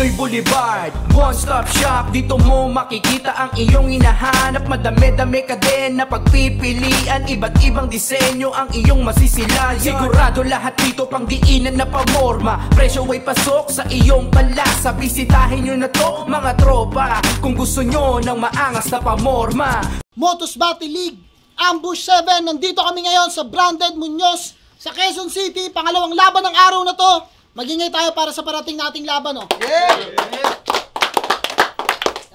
Pinoy Boulevard, one-stop shop. Dito mo makikita ang iyong hinahanap. Madami-dami ka din na pagpipilian. Iba't ibang disenyo ang iyong masisilayan. Sigurado lahat dito pang diinan na pamorma. Presyo ay pasok sa iyong palasa. Bisitahin nyo na to mga tropa kung gusto nyo ng maangas na pamorma. Motos Battle League Ambush 7. Nandito kami ngayon sa Branded Muñoz sa Quezon City. Pangalawang laban ng araw na to. Magingay tayo para sa parating nating laban, oh.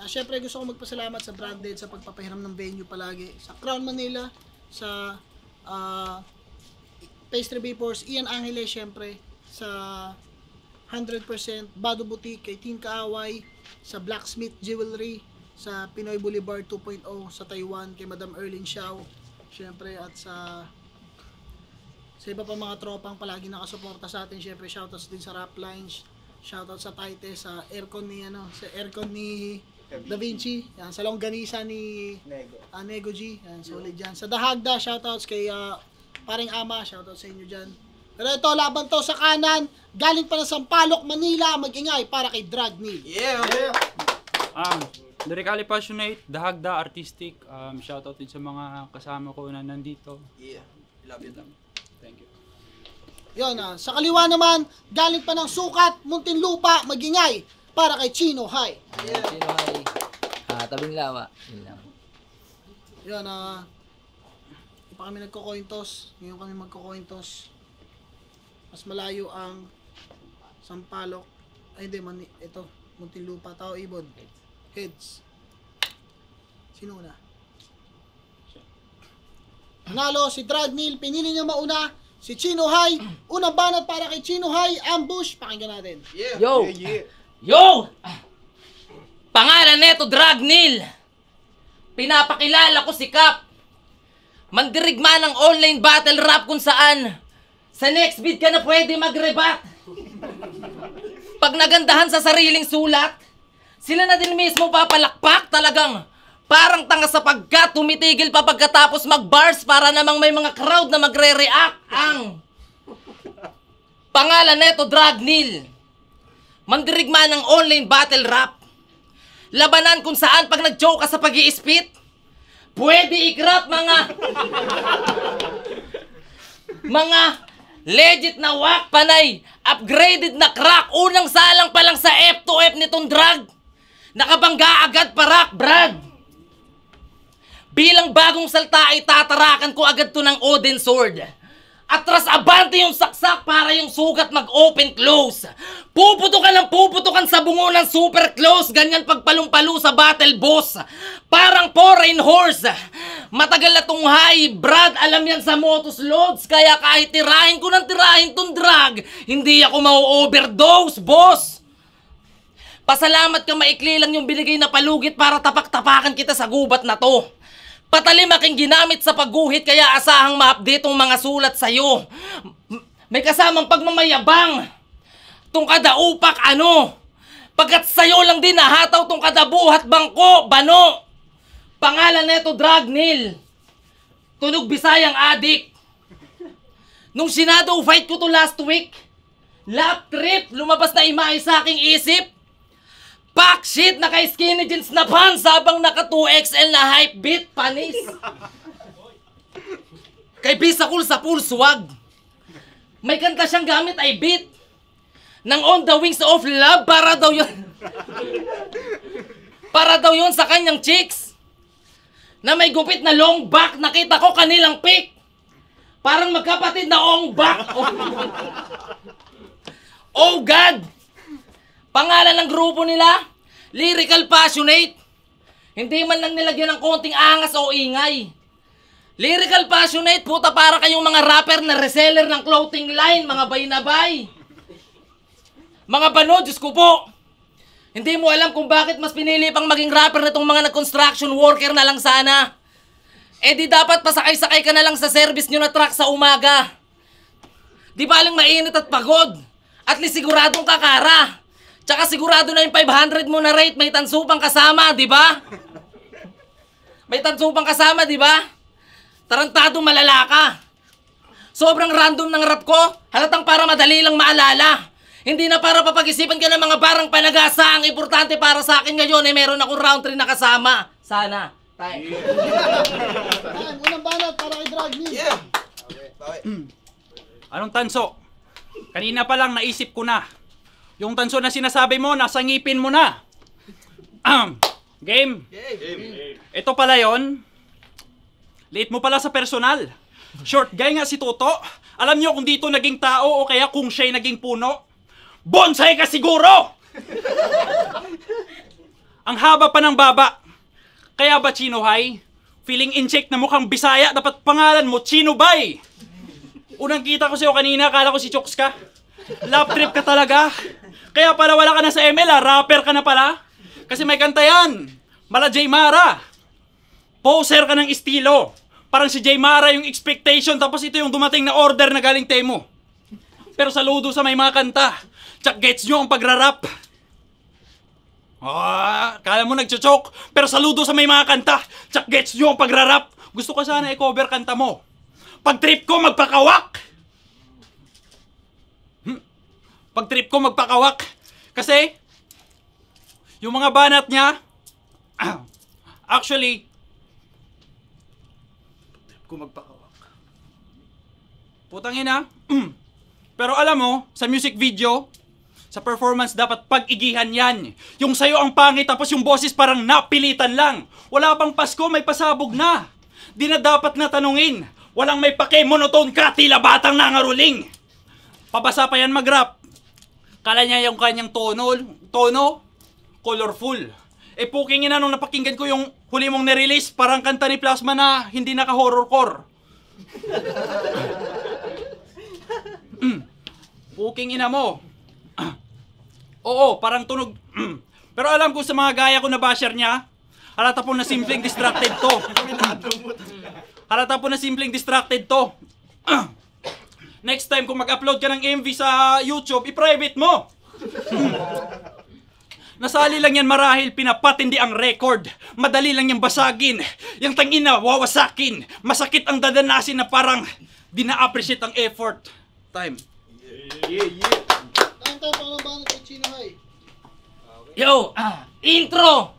Siyempre gusto ko magpasalamat sa Branded sa pagpapahiram ng venue palagi. Sa Crown Manila, sa Pastry Vapors, Ian Angeles, siyempre sa 100% Bado Boutique, kay Team Kaaway, sa Blacksmith Jewelry, sa Pinoy Boulevard 2.0 sa Taiwan, kay Madam Erlyn Xiao, siyempre, at sa iba pa mga tropang palagi nakasuporta sa atin. Siyempre shoutouts din sa Rap Lines, shoutout sa Taite, sa aircon ni Da Vinci, yan, sa longganisa ni Nego G, yan, solid dyan. Sa Dahagda, shoutouts kay paring Ama, shoutout sa inyo dyan. Pero ito, laban to sa kanan, galing pa na Sampaloc, Manila, mag-ingay para kay Drag Neil. Lyrically passionate, Dahagda, artistic, shoutout din sa mga kasama ko na nandito. Love you lang. Thank you. Yun, sa kaliwa naman, galing pa ng Sukat, Muntinlupa, mag-ingay para kay Chino High. Chino High, Tabing Lawa. Yun, hindi pa kami nagko-coin toss. Ngayon kami magko-coin toss. Mas malayo ang Sampaloc. Ay, hindi, ito, Muntinlupa, Tao Ibon. Heads. Sino na? Nanalo si Drag Neil, pinili niya mauna si Chino High. Unang banat para kay Chino High, ambush. Pakinggan natin. Yo! Yo! Pangalan neto Drag Neil. Pinapakilala ko si Cap. Mandirigma ng online battle rap kung saan sa next beat ka na pwede mag-rebat. Pag nagandahan sa sariling sulat, sila na din mismo papalakpak. Talagang parang tanga sapagkat tumitigil pa pagkatapos mag-bars para namang may mga crowd na magre-react. Ang pangalan neto Drag Neil. Mandirigma ng online battle rap. Labanan kung saan pag nag-joke ka sa pag-i-spit, pwede i-crap mga legit na whack panay, upgraded na crack. Unang salang pa lang sa F to F nitong drag, nakabangga agad parak, brad. Bilang bagong salta ay tatarakan ko agad to ng Odin Sword. Atras abante yung saksak para yung sugat mag-open close. Puputukan sa bungo ng super close. Ganyan pagpalumpalo sa battle boss. Parang foreign horse. Matagal na tong high, brad. Alam yan sa motos loads. Kaya kahit tirahin ko ng tirahin tong drag, hindi ako mau-overdose, boss. Pasalamat ka, maikli lang yung binigay na palugit para tapak-tapakan kita sa gubat na to. Patalim aking ginamit sa pagguhit, kaya asahang ma-update tong mga sulat sa'yo. May kasamang pagmamayabang. Tong kada upak pagkat sa'yo lang din nahataw tong kada buhat bangko, bano. Pangalan neto Drag Neil. Tunog Bisayang adik. Nung sinado fight ko to last week, lap trip, lumabas na imahe sa aking isip. Pack shit, naka-skinny jeans na pants habang naka 2XL na hype beat, panis. Kay Bisa Cool sa pool swag. May kanta siyang gamit ay beat ng On the Wings of Love, para daw yun sa kanyang chicks na may gupit na long back. Nakita ko kanilang pic, parang magkapatid na ong back. Oh God! Pangalan ng grupo nila, Lyrical Passionate. Hindi man lang nilagyan ng konting angas o ingay. Lyrical Passionate, puta, para kayong mga rapper na reseller ng clothing line, mga bay-na-bay. Mga bano, Diyos ko po. Hindi mo alam kung bakit mas pinili pang maging rapper na itong mga nag-construction worker na lang sana. Eh di dapat pasakay-sakay ka na lang sa service nyo na truck sa umaga. Di baling mainit at pagod. At least siguradong kakara. Tsaka sigurado na yung 500 mo na rate, may tansupang kasama, di ba? May tansupang kasama, di ba? Tarantado, malala ka. Sobrang random ng rap ko, halatang para madali lang maalala. Hindi na para papag-isipan ka ng mga barang panagasa. Ang importante para sa akin ngayon ay meron akong round 3 na kasama. Sana. Time. Time, unang banat para kay Dragni. Anong tanso? Kanina pa lang naisip ko na. Yung tanso na sinasabi mo, nasa ngipin mo na. Game. Ito pala yon. Late mo pala sa personal. Short guy nga si Toto. Alam nyo kung dito naging tao o kaya kung siya'y naging puno? Bonsai ka siguro! Ang haba pa ng baba. Kaya ba Chino High? Feeling in-check na mukhang Bisaya, dapat pangalan mo Chino Bay. Unang kita ko sa'yo kanina, akala ko si Chokes ka. Lap trip ka talaga. Kaya pala wala ka na sa ML, rapper ka na pala. Kasi may kanta yan. Mala J Mara. Poser ka ng estilo. Parang si J Mara yung expectation, tapos ito yung dumating na order na galing Temo. Pero saludo sa may mga kanta. Tsak gets nyo ang pagrarap. Kala mo nagchochok, pero saludo sa may mga kanta. Tsak gets nyo ang pagrarap. Gusto ko sana i-cover kanta mo. Pag trip ko, magpakawak. Pag trip ko, magpakawak. Kasi, yung mga banat niya, actually, kung magpakawak. Putang ina. Pero alam mo, sa music video, sa performance dapat pag-igihan yan. Yung sayo ang pangit tapos yung boses parang napilitan lang. Wala pang Pasko, may pasabog na. Di na dapat na tanungin. Walang may pake, monotone ka, tila batang nangaruling. Pabasa pa yan mag-rap. Kala niya yung kanyang tono, colorful. Puking ina nung napakinggan ko yung huli mong nirelease, parang kanta ni Plasma na hindi naka-horrorcore. Puking ina mo. Oo, parang tunog. Pero alam ko sa mga gaya ko na basher niya, halata po na simpleng distracted to. Halata po na simpleng distracted to. Next time kung mag-upload ka ng MV sa YouTube, i-private mo. Nasali lang yan marahil, pinapatindi ang record. Madali lang yung basagin. Yung tangina, wawasakin. Masakit ang dadanasin na parang di na-appreciate ang effort. Time. Time para unang banat kay Chino High. Yo! Intro!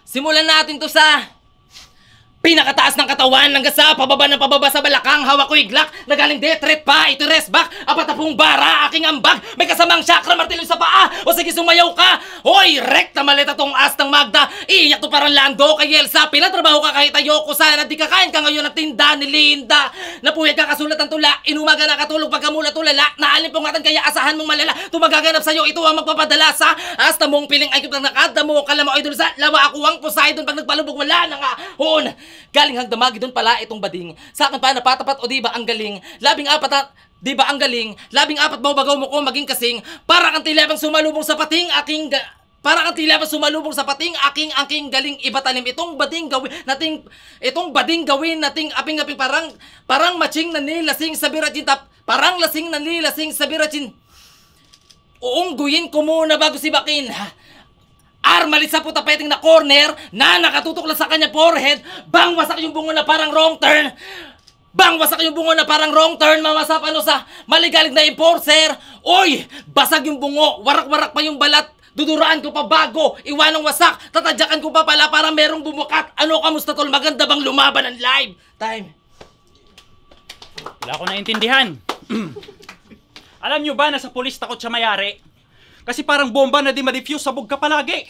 Simulan natin to sa pinakataas ng katawan, hanggang sa pababa ng pababa sa balakang. Hawak ko iglak, nagaling death threat pa. Ito rest back, 40 bara, aking ambag. May kasamang chakra, martilyo sa paa. O sige, sumayaw ka. Hoy, rekta maleta tong astang Magda. Iiyak to parang Lando kay Elsa. Pinatrabaho ka kahit ayoko sana. Di kakain ka ngayon ng tinda ni Linda. Napuyag ka kasulat ng tula. Inumaga nakatulog pagkamula tulala. Naalimpungatan kaya asahan mong malala. Tumagaganap sa'yo, ito ang magpapadala sa asta mong piling ay kitang nakadamo. Kala mo ay dun sa lawa ako ang Poseidon. Pag nagpalubog wala na nga. Hon, galing hagdamagi doon pala itong bading. Sa akin pa napatapat o diba ang galing. Labing apat diba ang galing. Labing apat mo bagaw mo ko maging kasing. Para kang tilapang sumalubong sa pating aking para kang tilapang sumalubong sa pating aking galing. Ibatalim itong bading gawin nating aping-aping parang matching na nilasing sa birachin parang lasing na nilasing sa birachin. Uungguyin ko muna bago sibakin. Armalit sa putapeting na corner na nakatutok lang sa kanya forehead. Bang wasak yung bungo na parang wrong turn. Mamasap sa maligalig na enforcer. Oy, basag yung bungo. Warak-warak pa yung balat. Duduraan ko pa bago. Iwanang wasak. Tatadyakan ko pa pala para merong bumukat. Ano, kamusta tol? Maganda bang lumaban ng live? Time. Wala ko naintindihan. Alam nyo ba na sa pulis takot siya mayari? Kasi parang bomba na di ma-defuse, sabog ka palagi.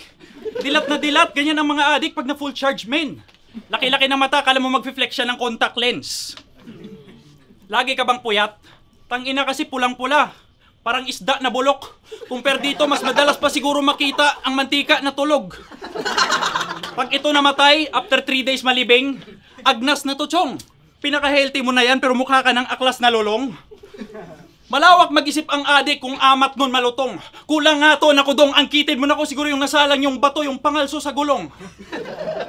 Dilat na dilat, ganyan ang mga adik pag na full charge men. Laki-laki ng mata, kala mo mag-flex siya ng contact lens. Lagi ka bang puyat? Tangina kasi pulang-pula. Parang isda na bulok. Compare dito, mas madalas pa siguro makita ang mantika na tulog. Pag ito namatay, after 3 days malibing, agnas na to chong. Pinaka-healthy mo na yan pero mukha ka ng aklas na lulong. Malawak mag-isip ang adik kung amat nun malutong. Kulang nga to, nakudong, angkitin mo na ko siguro yung nasalang yung bato, yung pangalso sa gulong.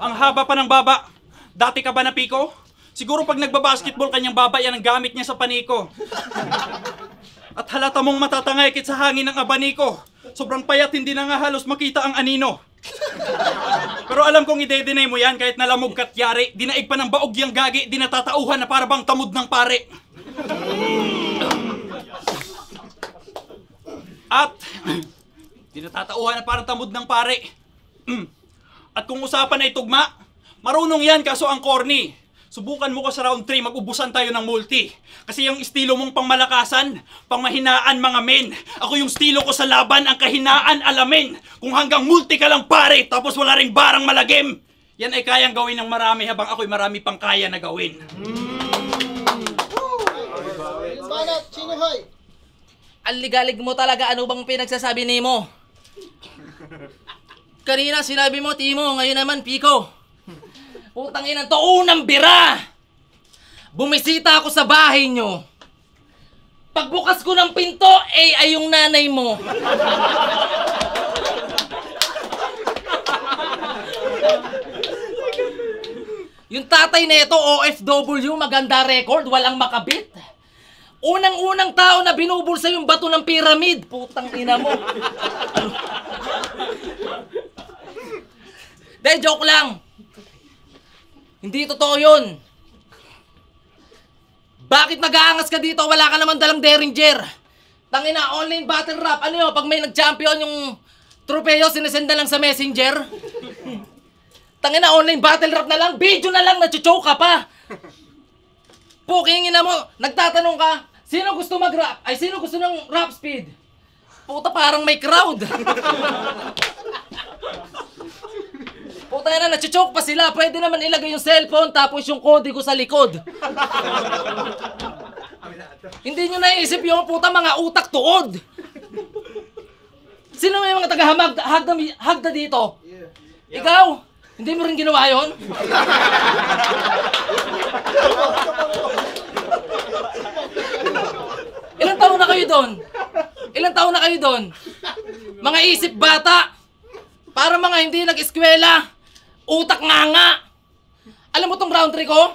Ang haba pa ng baba. Dati ka ba na piko? Siguro pag nagbabasketball kanyang baba, yan ang gamit niya sa paniko. At halata mong matatangay sa hangin ng abaniko. Sobrang payat, hindi na nga halos makita ang anino. Pero alam kong ide-deny mo yan kahit nalamog ka't yari. Dinaig pa ng baog yung gagi, di natatauhan na para bang tamod ng pare. At, di natatauhan na parang tamod ng pare. At kung usapan na itugma, marunong yan kaso ang corny. Subukan mo ko sa round 3, mag-ubusan tayo ng multi. Kasi yung estilo mong pangmalakasan, pangmahinaan mga men. Ako yung estilo ko sa laban, ang kahinaan alamin. Kung hanggang multi ka lang pare, tapos wala ring barang malagim, yan ay kayang gawin ng marami habang ako'y marami pang kaya na gawin. Banat, Chino High. Ang ligalig mo talaga, ano bang pinagsasabi ni mo? Kanina sinabi mo, Timo, ngayon naman, Pico. Putang ina to, unang bira! Bumisita ako sa bahay nyo. Pagbukas ko ng pinto, ay yung nanay mo. Yung tatay nito, OFW, maganda record, walang makabit. Unang-unang tao na binubulsa yung bato ng pyramid. Putang ina mo. Dahil joke lang. Hindi totoo yun. Bakit mag-aangas ka dito? Wala ka naman dalang Derringer. Tangina, online battle rap. Ano yun? Pag may nag-champion yung tropeo, sinesenda lang sa messenger. Tangina, online battle rap na lang. Video na lang, nachuchoke ka pa. Puking ina mo, nagtatanong ka, sino gusto mag-rap? Ay, sino gusto ng rap speed? Puta, parang may crowd. Puta na, nachuchoke pa sila. Pwede naman ilagay yung cellphone tapos yung kode ko sa likod. Hindi nyo naisip yung puta mga utak tuod. Sino may mga taga-hagda dito? Ikaw? Hindi mo rin ginawa yun? Ilang taon na kayo doon? Ilang taon na kayo doon? Mga isip bata. Para mga hindi nag-eskwela. Utak nga. Alam mo tong round 3 ko?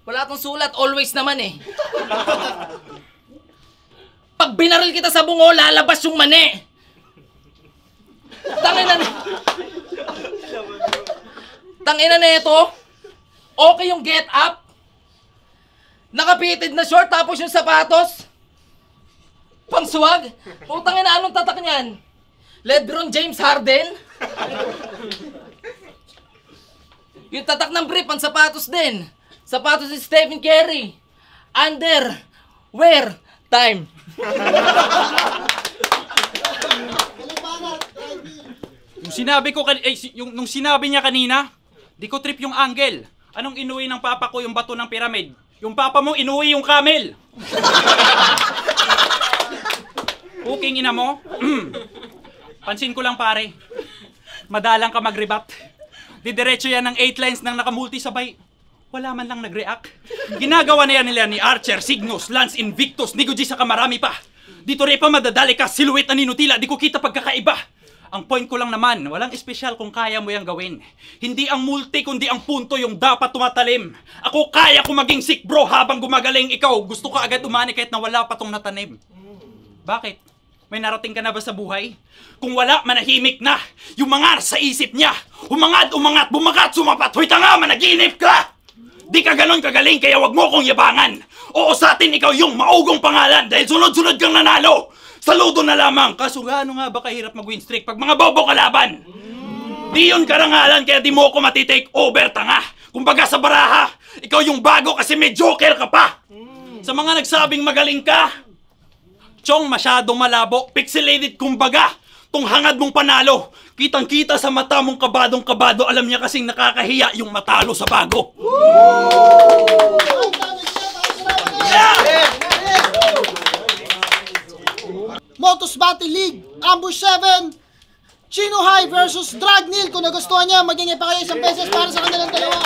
Wala tong sulat, always naman eh. Pag binaril kita sa bungo, lalabas yung mani. Tangina na ito. Okay yung get up. Nakapited na short tapos yung sapatos. Pangsuwag. Putang ina, anong tatak niyan? LeBron James Harden? Yung tatak ng brief, ang sapatos din. Sapatos ni Stephen Curry. Underwear time. Nung sinabi niya kanina, di ko trip yung angle. Anong inuwi ng papa ko yung bato ng pyramid? Yung papa mo inuwi yung camel. Puking ina mo. Pansin ko lang pare. Madalang ka mag-rebat. Didiretso yan ng 8 lines nang nakamulti sabay. Wala man lang nag-react. Ginagawa na yan nila ni Archer, Cygnus, Lance, Invictus, ni Guji saka marami pa. Dito rin pa madadali ka, silhouette na ninutila, di ko kita pagkakaiba. Ang point ko lang naman, walang espesyal kung kaya mo yang gawin. Hindi ang multi kundi ang punto yung dapat tumatalim. Ako kaya ko maging sick bro habang gumagaling. Ikaw, gusto ka agad umani kahit na wala pa tong natanim. Bakit? May narating ka na ba sa buhay? Kung wala, manahimik na. Yung mga sa isip niya. Umangat, bumagat, sumapat. Hoy tanga, managinip ka! Di ka ganon kagaling kaya wag mo kong yabangan. Oo sa atin ikaw yung maugong pangalan dahil sunod-sunod kang nanalo. Saludo na lamang. Kaso ano nga ba kahirap mag-win streak pag mga bobo kalaban? Di yun karangalan kaya di mo ko matitake over tanga. Kumbaga sa baraha, ikaw yung bago kasi may joker ka pa. Sa mga nagsabing magaling ka, Chong, masyadong malabo, pixelated kumbaga. Tong hangad mong panalo, kitang-kita sa mata mong kabadong-kabado. Alam niya kasing nakakahiya yung matalo sa bago. Motos Battle League, Ambush 7, Chino High versus Dragnil. Kung nagustuhan niya, magingay pa kayo isang beses para sa kanilang dalawa.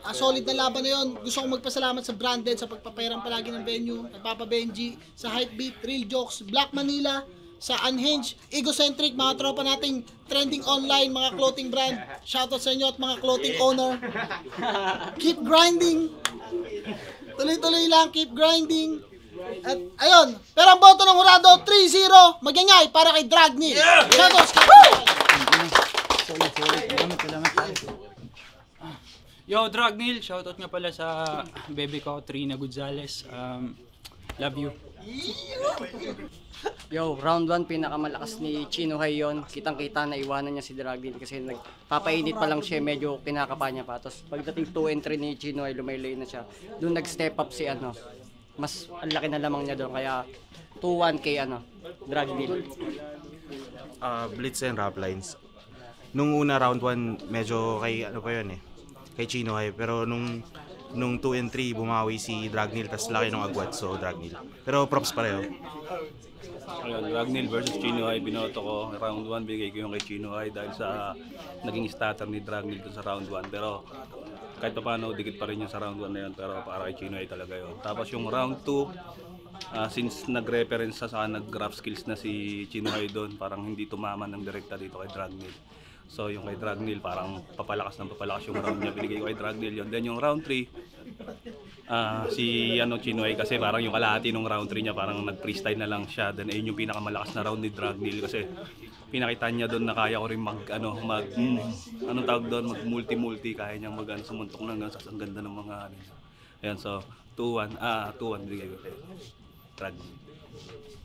Solid na laban na yun. Gusto kong magpasalamat sa Branded sa pagpapairam palagi ng venue, kay Papa Benji, sa Hypebeat, Real Jokes, Black Manila, sa Unhinged, Egocentric, mga tropa nating trending online, mga clothing brand. Shoutout sa inyo at mga clothing owner. Keep grinding. Tuloy-tuloy lang, keep grinding. At ayun, pero ang boto ng hurado 3-0, magingay para kay Dragnil. Shoutouts! Yo, Dragnil, shoutout nga pala sa baby ko, Trina Gonzales. Love you. Yo, round 1 pinakamalakas ni Chino Hay yun. Kitang-kita na iwanan niya si Dragneel kasi nagpapainit pa lang siya, medyo kinakapa niya pa. Tapos pagdating 2 and 3 ni Chino Hay, lumaylay na siya. Doon nag-step up si mas ang laki na lamang niya doon. Kaya 2-1 kay Dragneel. Blitz and rap lines. Nung una round 1 medyo kay kay Chino Hay, pero nung 2 and 3 bumawi si Dragneel, tas laki ng agwat, so Dragneel. Pero props pareho. Ayun, Dragneel versus Chino Hay, binoto ko. Round 1, bigay ko yung kay Chino Hay dahil sa naging starter ni Dragneel dun sa round 1. Pero kahit pa paano, dikit pa rin yung sa round 1 na yun. Pero para kay Chino Hay talaga yun. Tapos yung round 2, since nag-reference sa nag-graph skills na si Chino Hay doon, parang hindi tumaman ng direkta dito kay Dragneel. So yung kay Dragneel, parang papalakas yung round niya. Binigay ko kay Dragneel yun. Then yung round 3, si Chino Hay kasi parang yung kalahati ng round 3 niya parang nag-freestyle na lang siya. Then ayun yung pinakamalakas na round ni Dragneel kasi pinakita niya doon na kaya ko rin anong tawag doon, mag-multi-multi, kaya niyang sumuntok na hanggang sa ang ganda ng mga Ayan, so 2-1 bigay ko kay Dragneel.